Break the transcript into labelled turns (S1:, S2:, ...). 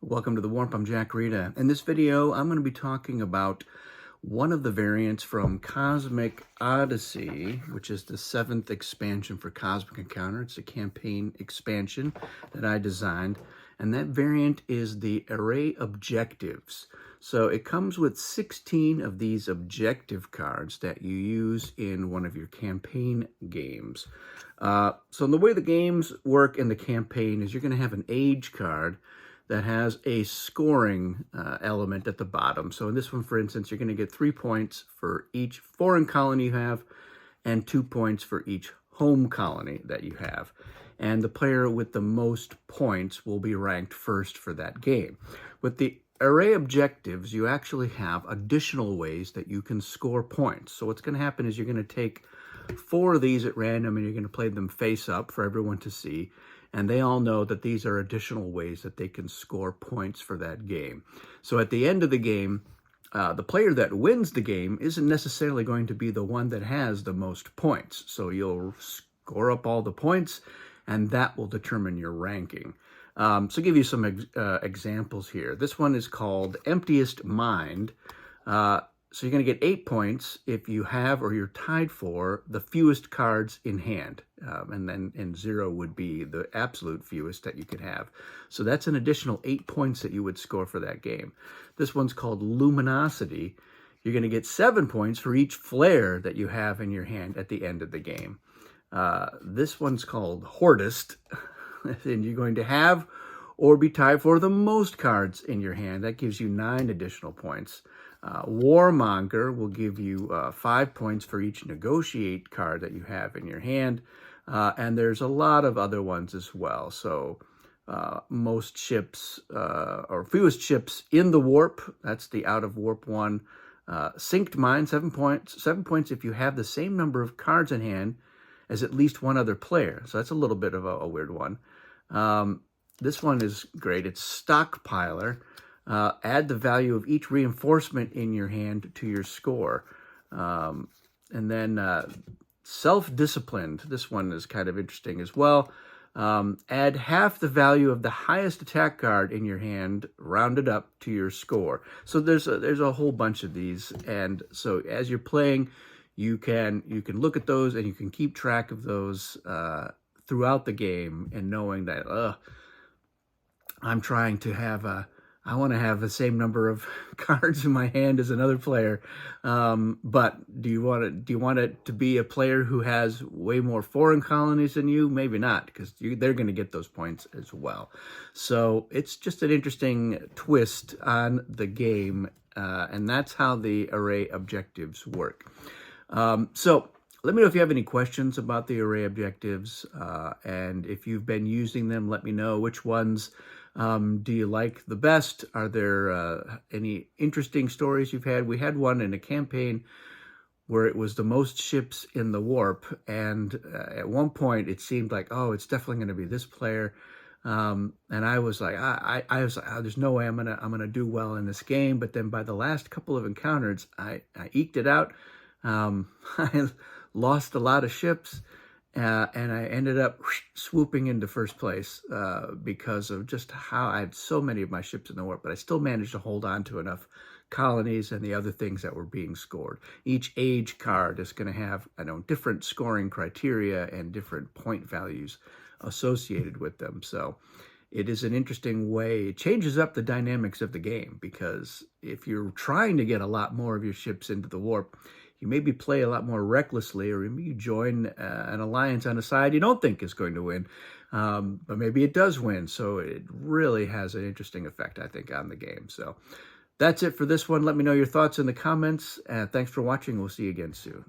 S1: Welcome to the Warp. I'm Jack Rita. In this video, I'm going to be talking about one of the variants from Cosmic Odyssey, which is the 7th expansion for Cosmic Encounter. It's a campaign expansion that I designed, and that variant is the Array Objectives. So it comes with 16 of these objective cards that you use in one of your campaign games. So the way the games work in the campaign is you're going to have an age card that has a scoring element at the bottom. So in this one, for instance, you're going to get 3 points for each foreign colony you have and 2 points for each home colony that you have. And the player with the most points will be ranked first for that game. With the array objectives, you actually have additional ways that you can score points. So what's going to happen is you're going to take 4 of these at random and you're going to play them face up for everyone to see. And they all know that these are additional ways that they can score points for that game. So at the end of the game, the player that wins the game isn't necessarily going to be the one that has the most points. So you'll score up all the points, and that will determine your ranking. So give you some examples here. This one is called Emptiest Mind. So you're going to get 8 points if you have or you're tied for the fewest cards in hand. And 0 would be the absolute fewest that you could have. So that's an additional 8 points that you would score for that game. This one's called Luminosity. You're going to get 7 points for each flare that you have in your hand at the end of the game. This one's called Hordist. And you're going to have or be tied for the most cards in your hand. That gives you 9 additional points. Warmonger will give you 5 points for each negotiate card that you have in your hand. And there's a lot of other ones as well. So most ships or fewest ships in the warp, that's the out of warp one. Synced Mind, 7 points. 7 points if you have the same number of cards in hand as at least one other player. So that's a little bit of a weird one. This one is great. It's Stockpiler. Add the value of each reinforcement in your hand to your score. And then Self-Disciplined. This one is kind of interesting as well. Add half the value of the highest attack card in your hand, rounded up to your score. So there's a whole bunch of these. And so as you're playing, you can look at those and you can keep track of those throughout the game, and knowing that I'm trying to have I want to have the same number of cards in my hand as another player, but do you want it to be a player who has way more foreign colonies than you? Maybe not, because they're going to get those points as well. So it's just an interesting twist on the game, and that's how the array objectives work. So let me know if you have any questions about the array objectives, and if you've been using them, let me know which ones do you like the best. Are there any interesting stories you've had? We had one in a campaign where it was the most ships in the warp, and at one point it seemed like, oh, it's definitely going to be this player. And I was like, I was like, oh, there's no way I'm gonna do well in this game. But then by the last couple of encounters, I eked it out. I lost a lot of ships, and I ended up swooping into first place because of just how I had so many of my ships in the warp, but I still managed to hold on to enough colonies and the other things that were being scored. Each age card is going to have, different scoring criteria and different point values associated with them. So it is an interesting way. It changes up the dynamics of the game, because if you're trying to get a lot more of your ships into the warp, you maybe play a lot more recklessly, or maybe you join an alliance on a side you don't think is going to win, but maybe it does win. So it really has an interesting effect, I think, on the game. So that's it for this one. Let me know your thoughts in the comments. Thanks for watching. We'll see you again soon.